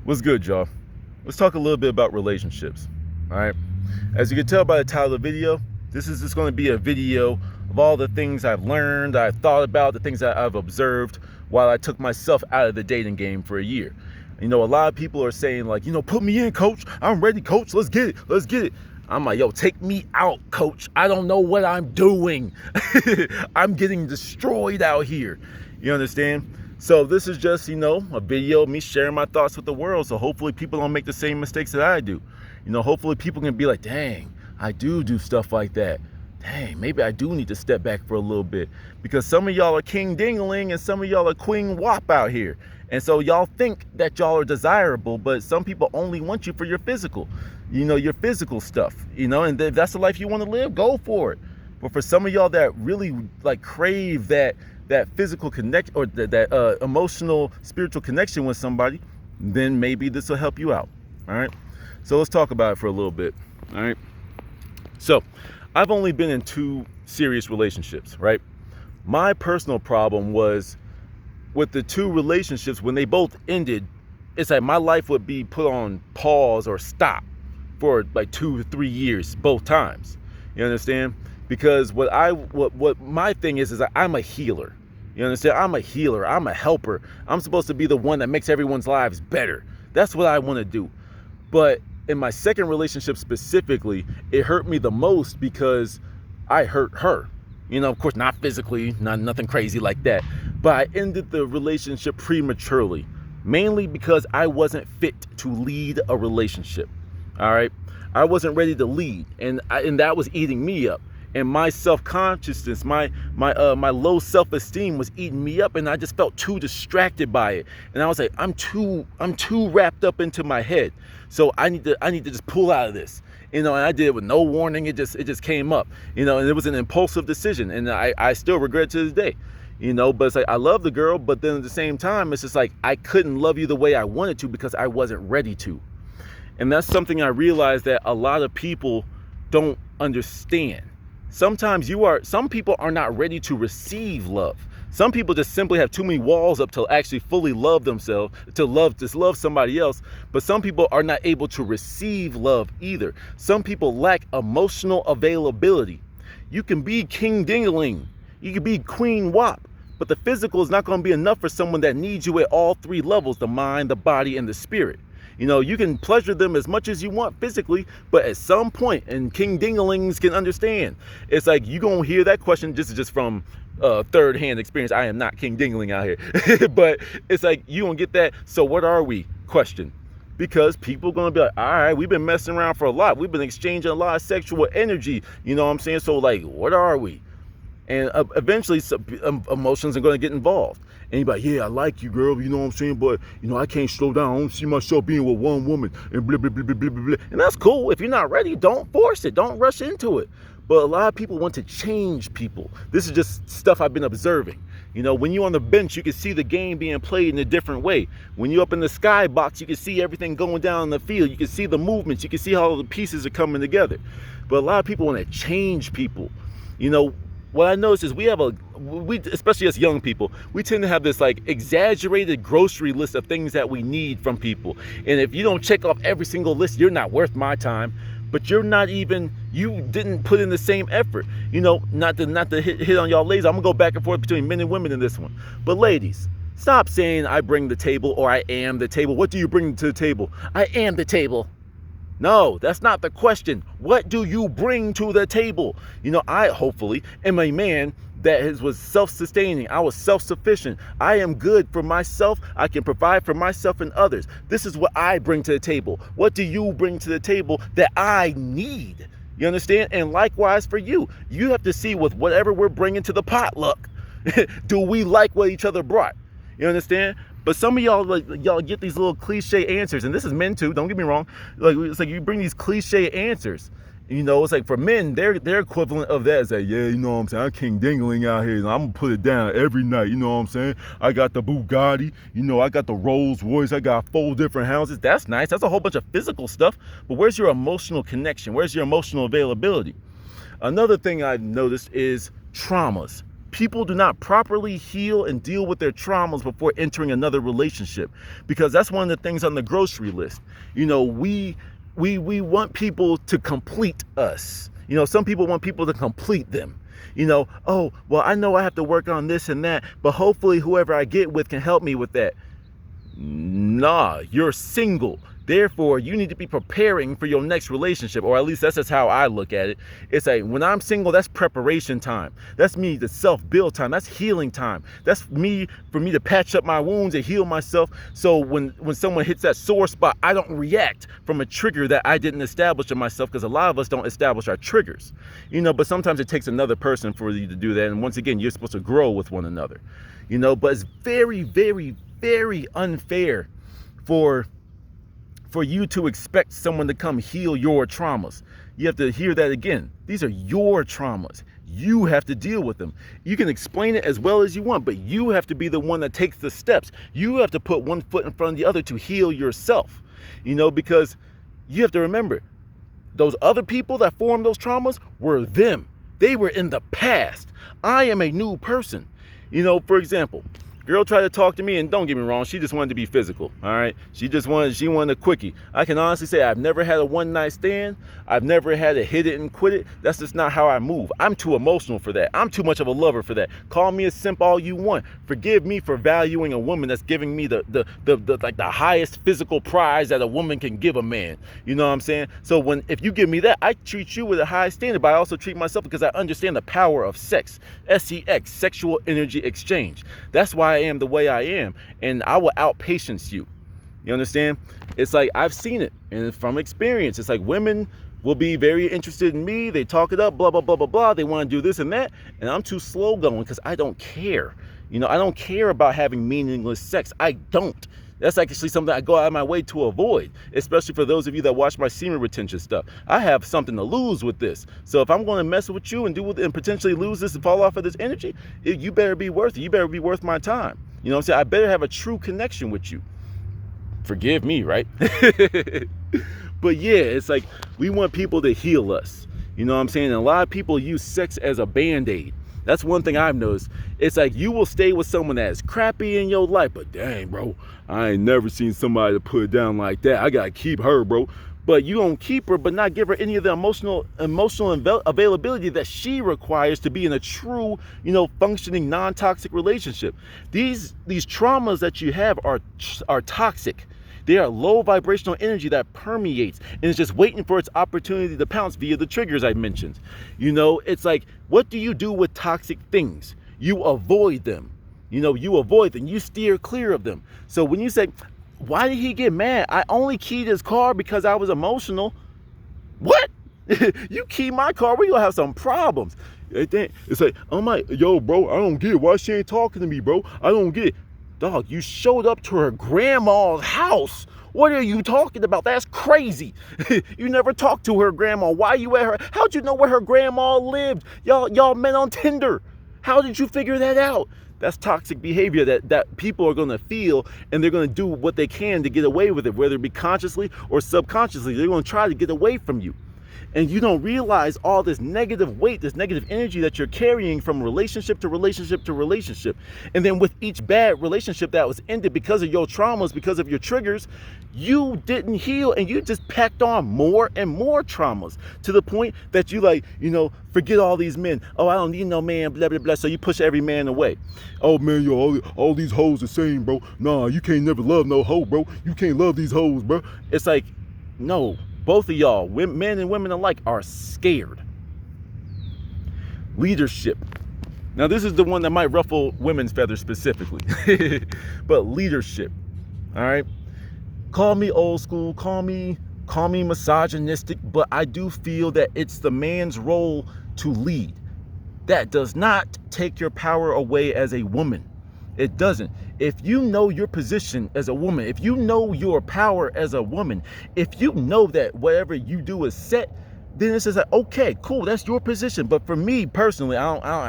What's good, y'all? Let's talk a little bit about relationships. All right. As you can tell by the title of the video, this is just going to be a video of all the things I've learned, I've thought about, the things that I've observed while I took myself out of the dating game for a year. You know, a lot of people are saying like, put me in, coach. I'm ready, coach. Let's get it. Let's get it. I'm like, yo, take me out, coach. I don't know what I'm doing. I'm getting destroyed out here. You understand? So this is just, a video of me sharing my thoughts with the world. So hopefully people don't make the same mistakes that I do. Hopefully people can be like, dang, I do stuff like that. Dang, maybe I do need to step back for a little bit, because some of y'all are king dingling and some of y'all are queen wop out here. And so y'all think that y'all are desirable, but some people only want you for your physical, your physical stuff, and if that's the life you want to live, go for it. But for some of y'all that really like crave that physical connect, or that emotional, spiritual connection with somebody, then maybe this will help you out. All right. So let's talk about it for a little bit. All right. So I've only been in 2 serious relationships, right? My personal problem was with the 2 relationships, when they both ended, it's like my life would be put on pause or stop for like 2 to 3 years, both times. You understand? Because what my thing is that I'm a healer. You understand? I'm a healer. I'm a helper. I'm supposed to be the one that makes everyone's lives better. That's what I want to do. But in my second relationship specifically, it hurt me the most because I hurt her. Of course, not physically, nothing crazy like that. But I ended the relationship prematurely, mainly because I wasn't fit to lead a relationship. All right? I wasn't ready to lead, and that was eating me up. And my self-consciousness, my low self-esteem was eating me up, and I just felt too distracted by it. And I was like, I'm too wrapped up into my head. So I need to just pull out of this. And I did it with no warning. It just came up. And it was an impulsive decision, and I still regret it to this day. But it's like, I love the girl, but then at the same time, it's just like I couldn't love you the way I wanted to because I wasn't ready to. And that's something I realized that a lot of people don't understand. Some people are not ready to receive love. Some people just simply have too many walls up to actually fully love themselves, to love somebody else. But some people are not able to receive love either. Some people lack emotional availability. You can be king dingling, you can be queen wop, but the physical is not going to be enough for someone that needs you at all 3 levels: the mind, the body, and the spirit. You can pleasure them as much as you want physically, but at some point, and king dinglings can understand, it's like you're going to hear that question. Just from third-hand experience. I am not king dingling out here. But it's like you're going to get that, so what are we question? Because people are going to be like, all right, we've been messing around for a lot. We've been exchanging a lot of sexual energy. You know what I'm saying? So like, what are we? And eventually emotions are going to get involved. And you're like, yeah, I like you, girl, you know what I'm saying? But, I can't slow down. I don't see myself being with one woman and blah, blah, blah, blah, blah, blah. And that's cool. If you're not ready, don't force it. Don't rush into it. But a lot of people want to change people. This is just stuff I've been observing. When you're on the bench, you can see the game being played in a different way. When you're up in the skybox, you can see everything going down in the field. You can see the movements. You can see how the pieces are coming together. But a lot of people want to change people. What I noticed is we especially as young people, we tend to have this like exaggerated grocery list of things that we need from people. And if you don't check off every single list, you're not worth my time. But you didn't put in the same effort. Not to hit on y'all ladies. I'm gonna go back and forth between men and women in this one. But ladies, stop saying I bring the table or I am the table. What do you bring to the table? I am the table. No, that's not the question. What do you bring to the table? I hopefully am a man that was self-sustaining. I was self-sufficient. I am good for myself. I can provide for myself and others. This is what I bring to the table. What do you bring to the table that I need? You understand? And likewise for you. You have to see with whatever we're bringing to the potluck. Do we like what each other brought? You understand? But some of y'all get these little cliche answers, and this is men too, don't get me wrong. Like, it's like you bring these cliche answers. It's like for men, their equivalent of that is like, yeah, you know what I'm saying, I'm king dingling out here, and I'm gonna put it down every night, you know what I'm saying? I got the Bugatti, I got the Rolls Royce, I got 4 different houses. That's nice. That's a whole bunch of physical stuff. But where's your emotional connection? Where's your emotional availability? Another thing I've noticed is traumas. People do not properly heal and deal with their traumas before entering another relationship, because that's one of the things on the grocery list. You know, we want people to complete us. You know, some people want people to complete them. You know, oh, well, I know I have to work on this and that, but hopefully whoever I get with can help me with that. Nah, you're single. Therefore, you need to be preparing for your next relationship, or at least that's just how I look at it. It's like, when I'm single, that's preparation time. That's me, the self-build time. That's healing time. That's me, for me to patch up my wounds and heal myself. So when someone hits that sore spot, I don't react from a trigger that I didn't establish in myself, because a lot of us don't establish our triggers. You know, but sometimes it takes another person for you to do that. And once again, you're supposed to grow with one another. You know, but it's very, very, very unfair for you to expect someone to come heal your traumas. You have to hear that again. These are your traumas. You have to deal with them. You can explain it as well as you want, but you have to be the one that takes the steps. You have to put one foot in front of the other to heal yourself. You know, because you have to remember, those other people that formed those traumas were them. They were in the past. I am a new person. You know, for example, girl tried to talk to me, and don't get me wrong, she just wanted to be physical, all right? She wanted a quickie. I can honestly say I've never had a one-night stand. I've never had a hit it and quit it. That's just not how I move. I'm too emotional for that. I'm too much of a lover for that. Call me a simp all you want. Forgive me for valuing a woman that's giving me the highest physical prize that a woman can give a man. You know what I'm saying? So if you give me that, I treat you with a high standard, but I also treat myself, because I understand the power of sex. SEX, sexual energy exchange. That's why I am the way I am, and I will outpatience you. You understand? It's like, I've seen it, and from experience, it's like women will be very interested in me. They talk it up, blah, blah, blah, blah, blah. They want to do this and that, and I'm too slow going, because I don't care. You know, I don't care about having meaningless sex. I don't. That's actually something I go out of my way to avoid, especially for those of you that watch my semen retention stuff. I have something to lose with this. So if I'm going to mess with you and and potentially lose this and fall off of this energy, you better be worth it. You better be worth my time. You know what I'm saying? I better have a true connection with you. Forgive me, right? But yeah, it's like, we want people to heal us. You know what I'm saying? And a lot of people use sex as a band-aid. That's one thing I've noticed. It's like, you will stay with someone that's crappy in your life, but dang, bro, I ain't never seen somebody to put it down like that. I gotta keep her, bro. But you don't keep her, but not give her any of the emotional availability that she requires to be in a true, you know, functioning, non-toxic relationship. These traumas that you have are toxic. They are low vibrational energy that permeates and is just waiting for its opportunity to pounce via the triggers I mentioned. You know, it's like, what do you do with toxic things? You avoid them. You know, you avoid them. You steer clear of them. So when you say, why did he get mad? I only keyed his car because I was emotional. What? You key my car, we're gonna have some problems. It's like, oh my, yo, bro, I don't get it. Why she ain't talking to me, bro? I don't get it. Dog, you showed up to her grandma's house. What are you talking about? That's crazy. You never talked to her grandma. Why you at her? How'd you know where her grandma lived? Y'all met on Tinder. How did you figure that out? That's toxic behavior that people are going to feel, and they're going to do what they can to get away with it, whether it be consciously or subconsciously. They're going to try to get away from you. And you don't realize all this negative weight, this negative energy that you're carrying from relationship to relationship to relationship. And then with each bad relationship that was ended because of your traumas, because of your triggers, you didn't heal, and you just packed on more and more traumas to the point that you, like, you know, forget all these men. Oh, I don't need no man, blah, blah, blah. So you push every man away. Oh man, yo, all these hoes the same, bro. Nah, you can't never love no hoe, bro. You can't love these hoes, bro. It's like, no. Both of y'all, men and women alike, are scared. Leadership. Now, this is the one that might ruffle women's feathers specifically. But leadership, all right? Call me old school, call me misogynistic, but I do feel that it's the man's role to lead. That does not take your power away as a woman. It doesn't. If you know your position as a woman, if you know your power as a woman, if you know that whatever you do is set, then it's just like, okay, cool, that's your position. But for me personally,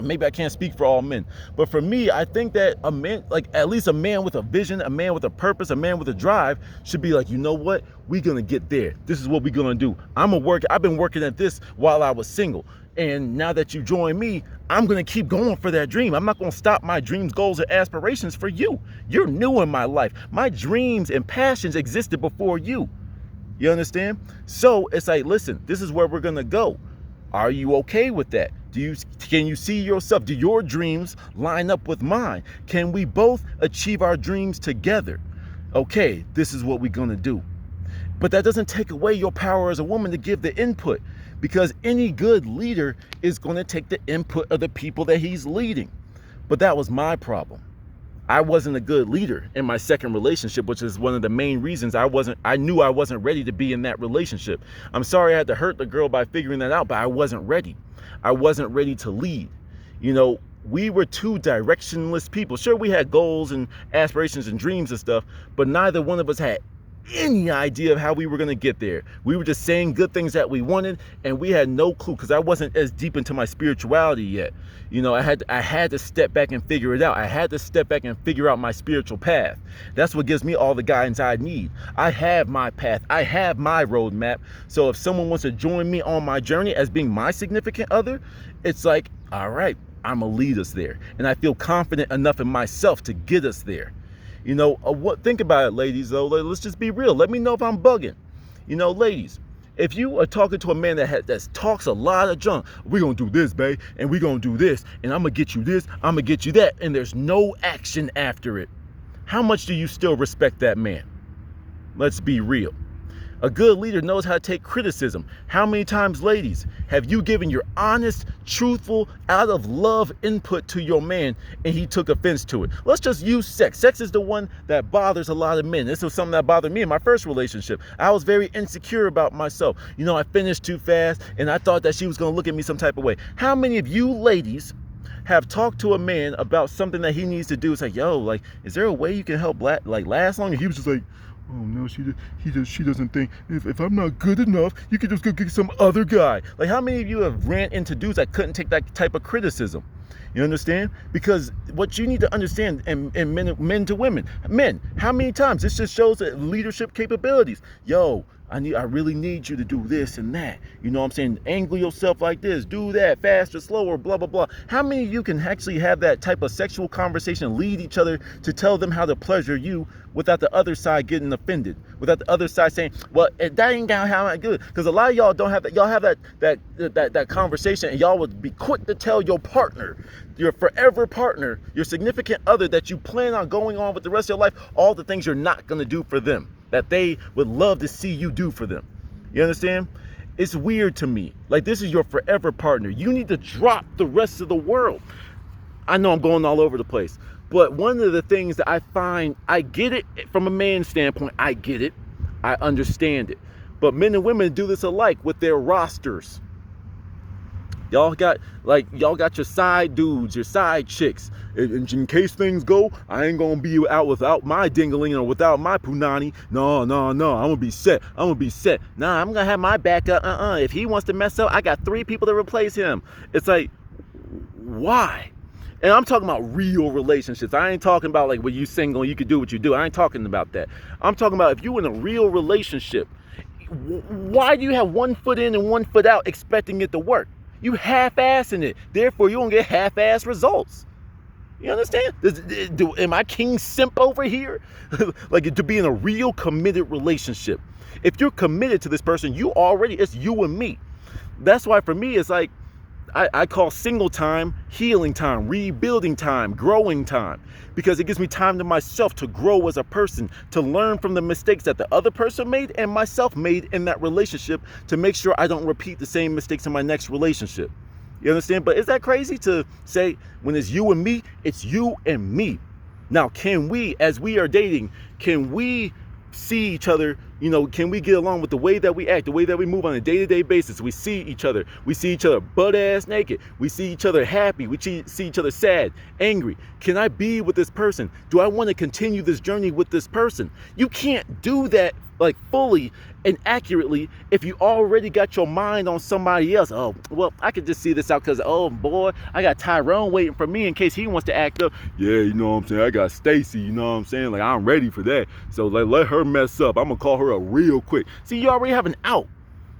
maybe I can't speak for all men, but for me, I think that a man, like at least a man with a vision, a man with a purpose, a man with a drive should be like, you know what? We're gonna get there. This is what we're gonna do. I've been working at this while I was single. And now that you join me, I'm going to keep going for that dream. I'm not going to stop my dreams, goals, and aspirations for you. You're new in my life. My dreams and passions existed before you. You understand? So it's like, listen, this is where we're going to go. Are you okay with that? Can you see yourself? Do your dreams line up with mine? Can we both achieve our dreams together? Okay, this is what we're going to do. But that doesn't take away your power as a woman to give the input, because any good leader is going to take the input of the people that he's leading. But that was my problem. I wasn't a good leader in my second relationship, which is one of the main reasons I knew I wasn't ready to be in that relationship. I'm sorry I had to hurt the girl by figuring that out, but I wasn't ready. I wasn't ready to lead. You know, we were two directionless people. Sure, we had goals and aspirations and dreams and stuff, but neither one of us had any idea of how we were going to get there. We were just saying good things that we wanted, and we had no clue, because I wasn't as deep into my spirituality yet. You know, I had to step back and figure it out. I had to step back and figure out my spiritual path. That's what gives me all the guidance I need. I have my path. I have my roadmap. So if someone wants to join me on my journey as being my significant other, it's like, all right, I'm gonna lead us there. And I feel confident enough in myself to get us there. You know, think about it, ladies, though. Let's just be real. Let me know if I'm bugging. You know, ladies, if you are talking to a man that talks a lot of junk, we're going to do this, babe, and we're going to do this, and I'm going to get you this, I'm going to get you that, and there's no action after it, how much do you still respect that man? Let's be real. A good leader knows how to take criticism. How many times, ladies, have you given your honest, truthful, out of love input to your man and he took offense to it? Let's just use sex. Sex is the one that bothers a lot of men. This was something that bothered me in my first relationship. I was very insecure about myself. You know, I finished too fast and I thought that she was going to look at me some type of way. How many of you ladies have talked to a man about something that he needs to do? It's like, yo, like, is there a way you can help last longer? He was just like, oh no, she doesn't think if I'm not good enough, you can just go get some other guy. Like, how many of you have ran into dudes that couldn't take that type of criticism? You understand? Because what you need to understand, and men to women, men, how many times this just shows that leadership capabilities. Yo, I really need you to do this and that. You know what I'm saying? Angle yourself like this, do that, faster, slower, blah, blah, blah. How many of you can actually have that type of sexual conversation, lead each other to tell them how to pleasure you without the other side getting offended, without the other side saying, well, that ain't how I good? Because a lot of y'all don't have that. Y'all have that conversation, and y'all would be quick to tell your partner, your forever partner, your significant other that you plan on going on with the rest of your life, all the things you're not going to do for them, that they would love to see you do for them. You understand? It's weird to me. Like, this is your forever partner. You need to drop the rest of the world. I know I'm going all over the place, but one of the things that I find, I get it from a man's standpoint. I get it. I understand it. But men and women do this alike with their rosters. Y'all got your side dudes, your side chicks. In case things go, I ain't gonna be out without my dingling or without my punani. No, I'm gonna be set. Nah, I'm gonna have my backup. If he wants to mess up, I got 3 people to replace him. It's like, why? And I'm talking about real relationships. I ain't talking about like when you single, you can do what you do. I ain't talking about that. I'm talking about if you in a real relationship, why do you have 1 foot in and 1 foot out expecting it to work? You half-assing it. Therefore, you don't get half-ass results. You understand? Am I king simp over here? Like, to be in a real committed relationship. If you're committed to this person, it's you and me. That's why for me, it's like, I call single time healing time, rebuilding time, growing time, because it gives me time to myself to grow as a person, to learn from the mistakes that the other person made and myself made in that relationship, to make sure I don't repeat the same mistakes in my next relationship. You understand? But is that crazy to say when it's you and me, it's you and me? Now, can we, as we are dating, can we see each other? You know, can we get along with the way that we act, the way that we move on a day-to-day basis? We see each other butt-ass naked. We see each other happy. We see each other sad, angry. Can I be with this person? Do I want to continue this journey with this person? You can't do that like fully and accurately if you already got your mind on somebody else. Oh, well, I could just see this out because, oh boy, I got Tyrone waiting for me in case he wants to act up. Yeah, you know what I'm saying? I got Stacy, you know what I'm saying? Like, I'm ready for that. So let her mess up. I'm gonna call her up real quick. See, you already have an out.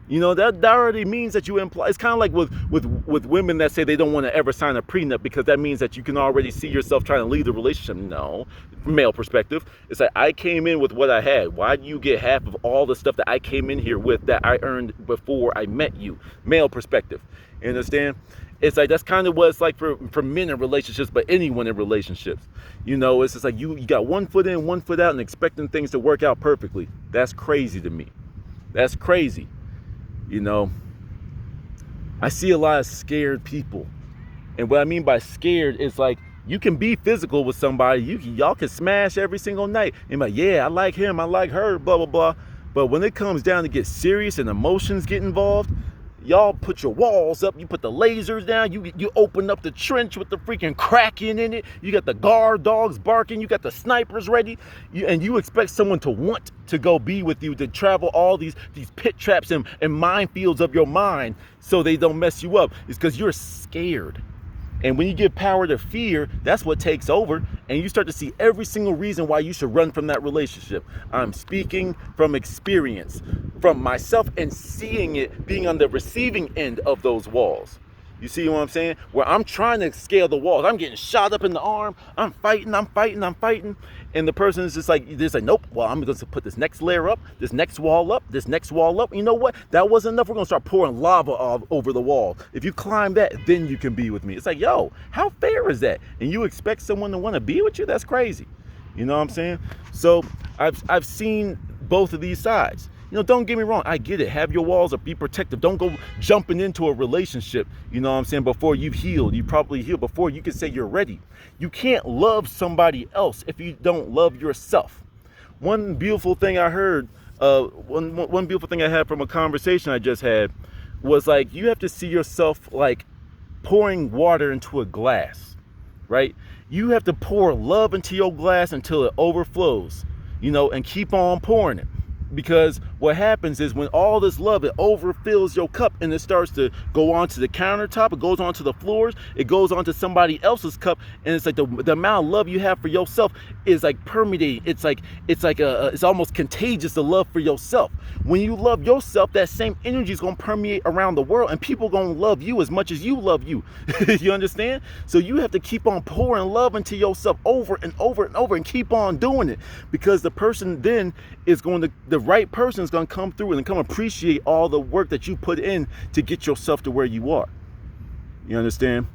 That already means that you imply. It's kind of like with women that say they don't want to ever sign a prenup because that means that you can already see yourself trying to leave the relationship. No, from male perspective, it's like, I came in with what I had. Why do you get half of all the stuff that I came in here with that I earned before I met you? Male perspective. You understand? It's like, that's kind of what it's like for men in relationships, but anyone in relationships. It's just like you got one foot in, one foot out, and expecting things to work out perfectly. That's crazy to me. That's crazy. I see a lot of scared people. And what I mean by scared is like, you can be physical with somebody. Y'all can smash every single night. And like, yeah, I like him, I like her, blah, blah, blah. But when it comes down to get serious and emotions get involved, y'all put your walls up, you put the lasers down, you open up the trench with the freaking Kraken in it, you got the guard dogs barking, you got the snipers ready, and you expect someone to want to go be with you, to travel all these pit traps and minefields of your mind so they don't mess you up. It's because you're scared. And when you give power to fear, that's what takes over, and you start to see every single reason why you should run from that relationship. I'm speaking from experience, from myself, and seeing it, being on the receiving end of those walls. You see what I'm saying? Where I'm trying to scale the walls. I'm getting shot up in the arm. I'm fighting. And the person is just like, nope, well, I'm going to put this next layer up, this next wall up, this next wall up. You know what? That wasn't enough. We're going to start pouring lava all over the wall. If you climb that, then you can be with me. It's like, yo, how fair is that? And you expect someone to want to be with you? That's crazy. You know what I'm saying? So I've seen both of these sides. Don't get me wrong. I get it. Have your walls up. Be protective. Don't go jumping into a relationship, before you've healed. You probably healed before you can say you're ready. You can't love somebody else if you don't love yourself. One beautiful thing I heard, one beautiful thing I had from a conversation I just had was like, you have to see yourself like pouring water into a glass, right? You have to pour love into your glass until it overflows, and keep on pouring it. Because what happens is when all this love, it overfills your cup and it starts to go onto the countertop, it goes onto the floors, it goes onto somebody else's cup, and it's like the amount of love you have for yourself is like permeating. It's almost contagious, the love for yourself. When you love yourself, that same energy is going to permeate around the world, and people going to love you as much as you love you. You understand? So you have to keep on pouring love into yourself over and over and over, and keep on doing it, because the person then is the right person is going to come through and come appreciate all the work that you put in to get yourself to where you are. You understand?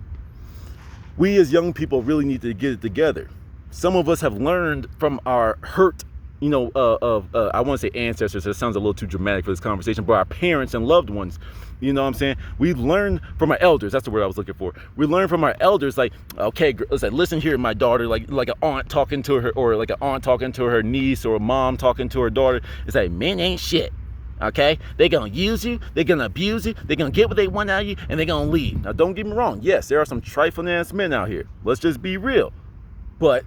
We as young people really need to get it together. Some of us have learned from our hurt, I want to say ancestors. It sounds a little too dramatic for this conversation, but our parents and loved ones. You know what I'm saying? We learned from our elders. That's the word I was looking for. We learned from our elders, like, okay, listen here, my daughter, like an aunt talking to her, or like an aunt talking to her niece, or a mom talking to her daughter. It's like, men ain't shit. Okay? They're going to use you. They're going to abuse you. They're going to get what they want out of you, and they're going to leave. Now, don't get me wrong. Yes, there are some trifling ass men out here. Let's just be real. But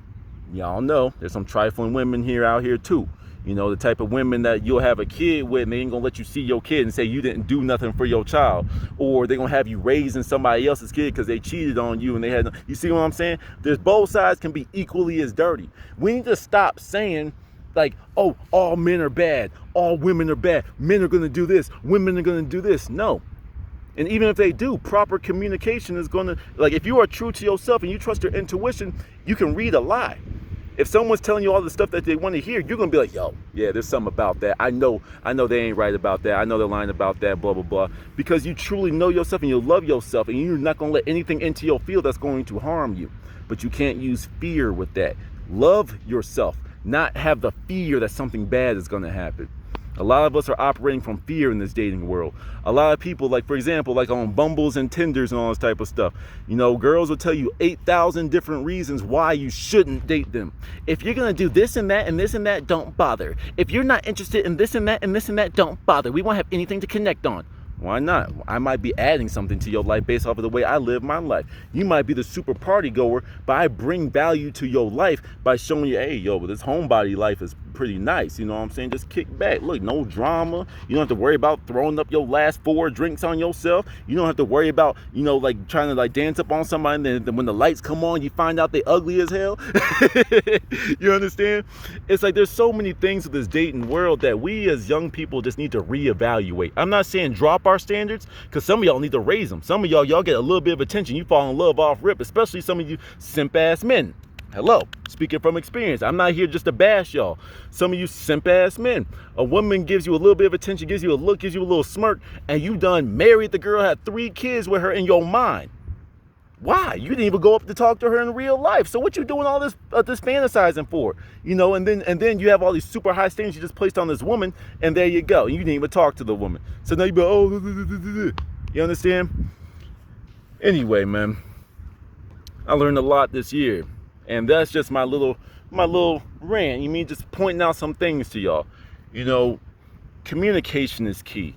y'all know there's some trifling women out here too. The type of women that you'll have a kid with, and they ain't gonna let you see your kid and say you didn't do nothing for your child, or they're gonna have you raising somebody else's kid because they cheated on you and they had. You see what I'm saying? There's both sides can be equally as dirty. We need to stop saying like, oh, all men are bad, all women are bad, men are gonna do this, women are gonna do this. No. And even if they do, proper communication is gonna, like, if you are true to yourself and you trust your intuition, you can read a lie. If someone's telling you all the stuff that they want to hear, you're going to be like, yo, yeah, there's something about that. I know they ain't right about that. I know they're lying about that, blah, blah, blah. Because you truly know yourself and you love yourself, and you're not going to let anything into your field that's going to harm you. But you can't use fear with that. Love yourself, not have the fear that something bad is going to happen. A lot of us are operating from fear in this dating world. A lot of people, like, for example, like on Bumbles and Tinders and all this type of stuff, girls will tell you 8,000 different reasons why you shouldn't date them. If you're going to do this and that and this and that, don't bother. If you're not interested in this and that and this and that, don't bother. We won't have anything to connect on. Why not? I might be adding something to your life based off of the way I live my life. You might be the super party goer, but I bring value to your life by showing you, hey, yo, this homebody life is pretty nice. You know what I'm saying? Just kick back. Look, no drama. You don't have to worry about throwing up your last 4 drinks on yourself. You don't have to worry about, like trying to like dance up on somebody, and then when the lights come on, you find out they ugly as hell. You understand? It's like there's so many things with this dating world that we as young people just need to reevaluate. I'm not saying drop our standards, because some of y'all need to raise them. Some of y'all get a little bit of attention, you fall in love off rip, especially some of you simp ass men. Hello, speaking from experience. I'm not here just to bash y'all. Some of you simp ass men. A woman gives you a little bit of attention, gives you a look, gives you a little smirk, and you done married the girl, had 3 kids with her in your mind. Why? You didn't even go up to talk to her in real life. So what you doing all this fantasizing for? And then you have all these super high standards you just placed on this woman, and there you go. You didn't even talk to the woman. So now you be, you understand? Anyway, man, I learned a lot this year. And that's just my little rant. You mean just pointing out some things to y'all. Communication is key.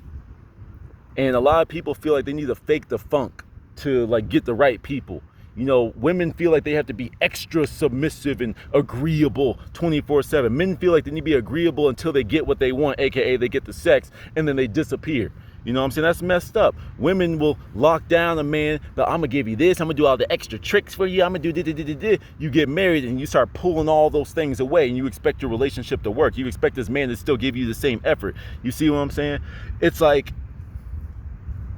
And a lot of people feel like they need to fake the funk to like get the right people. Women feel like they have to be extra submissive and agreeable 24/7. Men feel like they need to be agreeable until they get what they want, aka they get the sex, and then they disappear. You know what I'm saying? That's messed up. Women will lock down a man, but I'm gonna give you this, I'm gonna do all the extra tricks for you, I'm gonna do. You get married and you start pulling all those things away, and you expect your relationship to work. You expect this man to still give you the same effort. You see what I'm saying? It's like,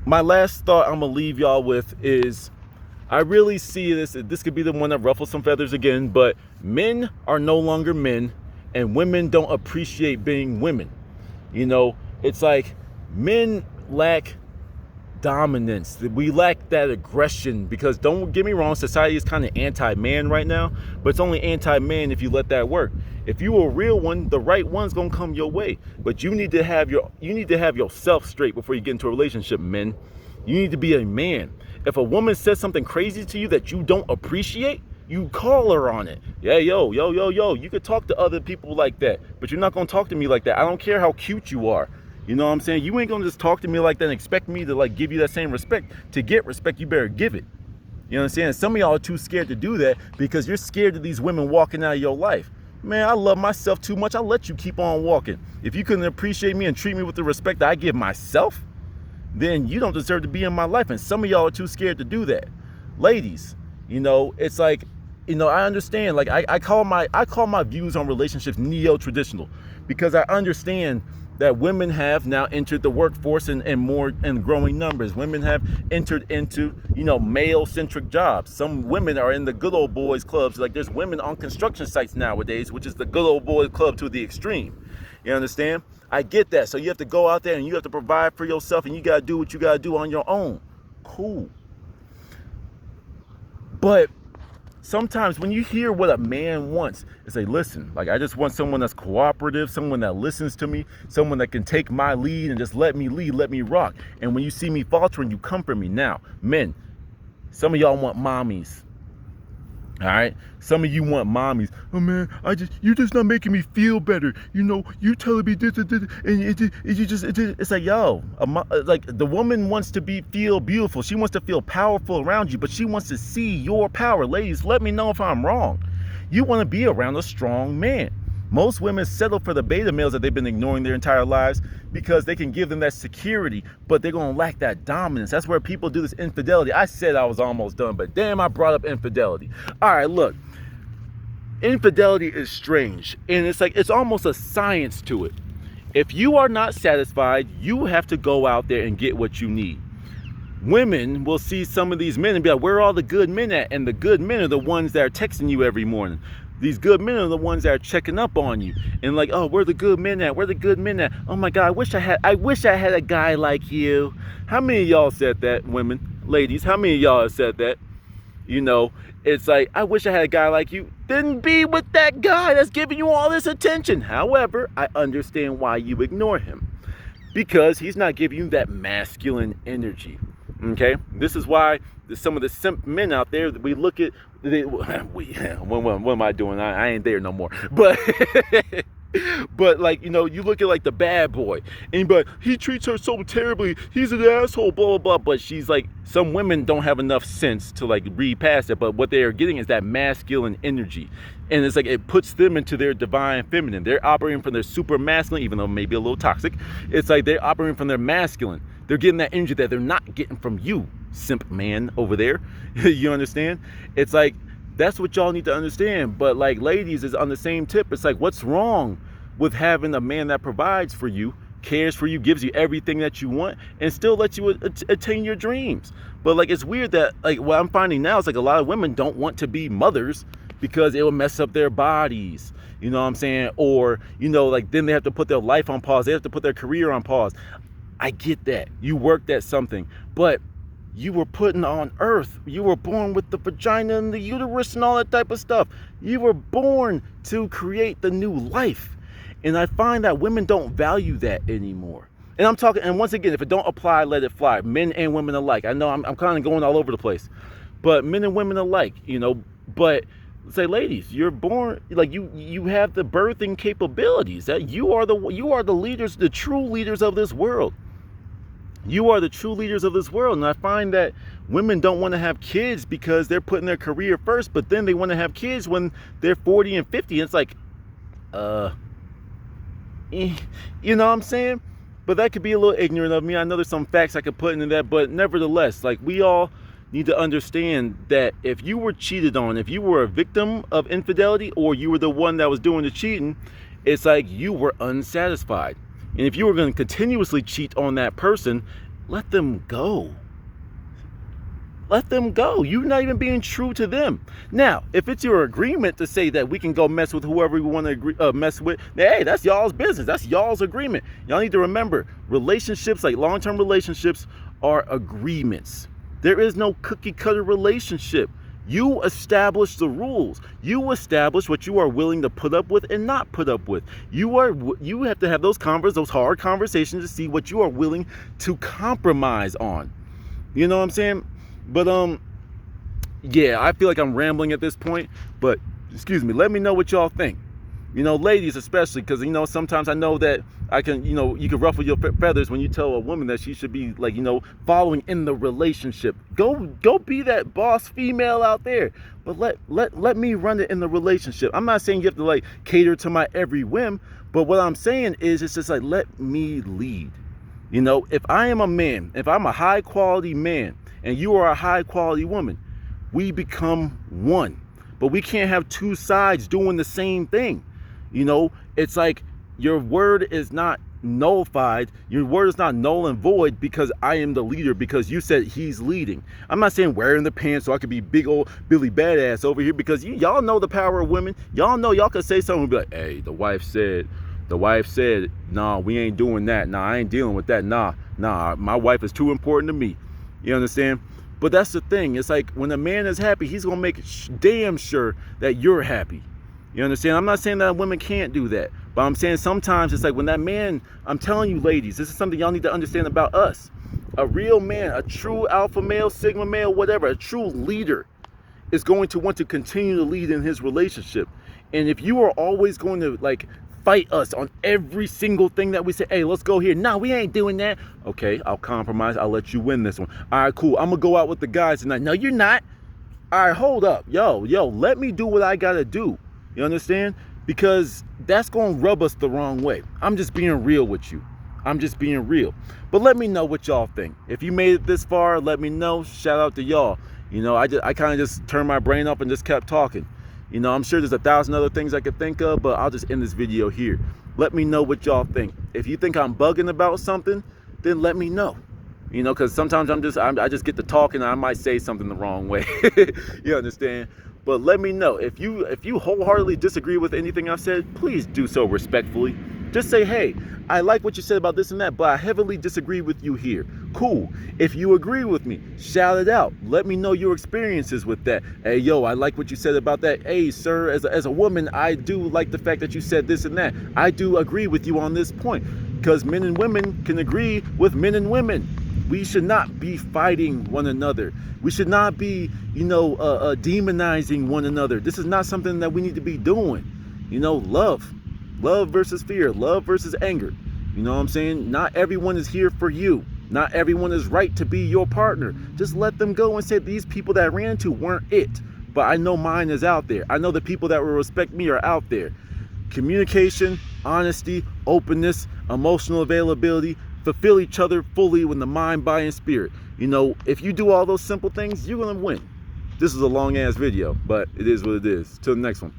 my last thought I'm gonna leave y'all with is, I really see this could be the one that ruffles some feathers again, but men are no longer men, and women don't appreciate being women. It's like men lack dominance. We lack that aggression, because don't get me wrong, society is kind of anti-man right now, but it's only anti-man if you let that work. If you a real one, the right one's gonna come your way. But you need to have yourself straight before you get into a relationship, men. You need to be a man. If a woman says something crazy to you that you don't appreciate, you call her on it. Yeah, yo. You could talk to other people like that, but you're not gonna talk to me like that. I don't care how cute you are. You know what I'm saying? You ain't gonna just talk to me like that and expect me to like give you that same respect. To get respect, you better give it. You know what I'm saying? Some of y'all are too scared to do that because you're scared of these women walking out of your life. Man, I love myself too much. I'll let you keep on walking. If you couldn't appreciate me and treat me with the respect that I give myself, then you don't deserve to be in my life. And some of y'all are too scared to do that. Ladies, it's like, I understand. Like I call my views on relationships neo-traditional, because I understand that women have now entered the workforce in growing numbers. Women have entered into, male-centric jobs. Some women are in the good old boys clubs. Like there's women on construction sites nowadays, which is the good old boys club to the extreme. You understand? I get that. So you have to go out there and you have to provide for yourself, and you got to do what you got to do on your own. Cool. But sometimes when you hear what a man wants, it's like, listen, like I just want someone that's cooperative, someone that listens to me, someone that can take my lead and just let me lead, let me rock. And when you see me faltering, you comfort me. Now, men, some of y'all want mommies. All right, some of you want mommies. Oh man, you're just not making me feel better. You telling me this, and it's like, yo, like the woman wants to feel beautiful. She wants to feel powerful around you, but she wants to see your power. Ladies, let me know if I'm wrong. You want to be around a strong man. Most women settle for the beta males that they've been ignoring their entire lives because they can give them that security, but they're going to lack that dominance. That's where people do this infidelity. I said I was almost done, but damn, I brought up infidelity. All right, look. Infidelity is strange, and it's almost a science to it. If you are not satisfied, you have to go out there and get what you need. Women will see some of these men and be like, where are all the good men at? And the good men are the ones that are texting you every morning. These good men are the ones that are checking up on you and like, oh, where the good men at? Where the good men at? Oh my God, I wish I had a guy like you. How many of y'all said that, women, ladies? How many of y'all have said that? It's like, I wish I had a guy like you. Then be with that guy that's giving you all this attention. However, I understand why you ignore him, because he's not giving you that masculine energy. Okay, this is why some of the simp men out there that we look at, what am I doing? I ain't there no more. But But like, you know, you look at like the bad boy and but he treats her so terribly, he's an asshole, blah blah blah. But she's like, some women don't have enough sense to like read past it, but what they are getting is that masculine energy, and it's like it puts them into their divine feminine. They're operating from their super masculine, even though maybe a little toxic. It's like they're operating from their masculine. They're getting that energy that they're not getting from you, simp man over there. You understand? It's like, that's what y'all need to understand. But like, ladies, is on the same tip. It's like, what's wrong with having a man that provides for you, cares for you, gives you everything that you want, and still lets you attain your dreams? But like, it's weird that like what I'm finding now is like a lot of women don't want to be mothers because it will mess up their bodies. You know what I'm saying? Or, you know, like then they have to put their life on pause. They have to put their career on pause. I get that. You worked at something, but you were put on earth. You were born with the vagina and the uterus and all that type of stuff. You were born to create the new life. And I find that women don't value that anymore. And I'm talking, and once again, if it don't apply, let it fly. Men and women alike. I know I'm kind of going all over the place, but men and women alike, you know. But say, ladies, you're born, like you have the birthing capabilities. That you are the leaders, the true leaders of this world. You are the true leaders of this world. And I find that women don't want to have kids because they're putting their career first, but then they want to have kids when they're 40 and 50. And it's like, you know what I'm saying? But that could be a little ignorant of me. I know there's some facts I could put into that, but nevertheless, like, we all need to understand that if you were cheated on, if you were a victim of infidelity, or you were the one that was doing the cheating, it's like you were unsatisfied. And if you were going to continuously cheat on that person, let them go. Let them go. You're not even being true to them. Now, if it's your agreement to say that we can go mess with whoever we want to mess with, hey, that's y'all's business. That's y'all's agreement. Y'all need to remember, relationships, like long-term relationships, are agreements. There is no cookie-cutter relationship. You establish the rules. You establish what you are willing to put up with and not put up with. You have to have those hard conversations to see what you are willing to compromise on. You know what I'm saying? But yeah, I feel like I'm rambling at this point, but excuse me, let me know what y'all think. You know, ladies especially, because, you know, sometimes I know that I can, you know, you can ruffle your feathers when you tell a woman that she should be, like, you know, following in the relationship. Go be that boss female out there. But let me run it in the relationship. I'm not saying you have to, like, cater to my every whim, but what I'm saying is, it's just like, let me lead. You know, if I am a man, if I'm a high quality man and you are a high quality woman, we become one. But we can't have two sides doing the same thing. You know, it's like, your word is not nullified. Your word is not null and void because I am the leader, because you said he's leading. I'm not saying wearing the pants so I could be big old Billy Badass over here, because y'all know the power of women. Y'all know y'all could say something and be like, hey, the wife said, nah, we ain't doing that. Nah, I ain't dealing with that. Nah, my wife is too important to me. You understand? But that's the thing. It's like, when a man is happy, he's going to make damn sure that you're happy. You understand? I'm not saying that women can't do that, but I'm saying sometimes it's like, when that man, I'm telling you, ladies, this is something y'all need to understand about us. A real man, a true alpha male, sigma male, whatever, a true leader is going to want to continue to lead in his relationship. And if you are always going to, like, fight us on every single thing that we say, hey, let's go here. No, we ain't doing that. Okay, I'll compromise. I'll let you win this one. All right, cool. I'm going to go out with the guys tonight. No, you're not. All right, hold up. Yo, let me do what I got to do. You understand? Because that's going to rub us the wrong way. I'm just being real with you. I'm just being real. But let me know what y'all think. If you made it this far, let me know. Shout out to y'all. You know, I kind of just turned my brain up and just kept talking. You know, I'm sure there's 1,000 other things I could think of, but I'll just end this video here. Let me know what y'all think. If you think I'm bugging about something, then let me know. You know, because sometimes I just get to talking and I might say something the wrong way. You understand? But let me know. If you wholeheartedly disagree with anything I've said, please do so respectfully. Just say, hey, I like what you said about this and that, but I heavily disagree with you here. Cool. If you agree with me, shout it out. Let me know your experiences with that. Hey, yo, I like what you said about that. Hey, sir, as a woman, I do like the fact that you said this and that. I do agree with you on this point, because men and women can agree with men and women. We should not be fighting one another. We should not be, you know, demonizing one another. This is not something that we need to be doing. You know, love Love versus fear, love versus anger. You know what I'm saying? Not everyone is here for you. Not everyone is right to be your partner. Just let them go and say these people that I ran into weren't it. But I know mine is out there. I know the people that will respect me are out there. Communication, honesty, openness, emotional availability, fulfill each other fully with the mind, body, and spirit. You know, if you do all those simple things, you're gonna win. This is a long ass video, but it is what it is. Till the next one.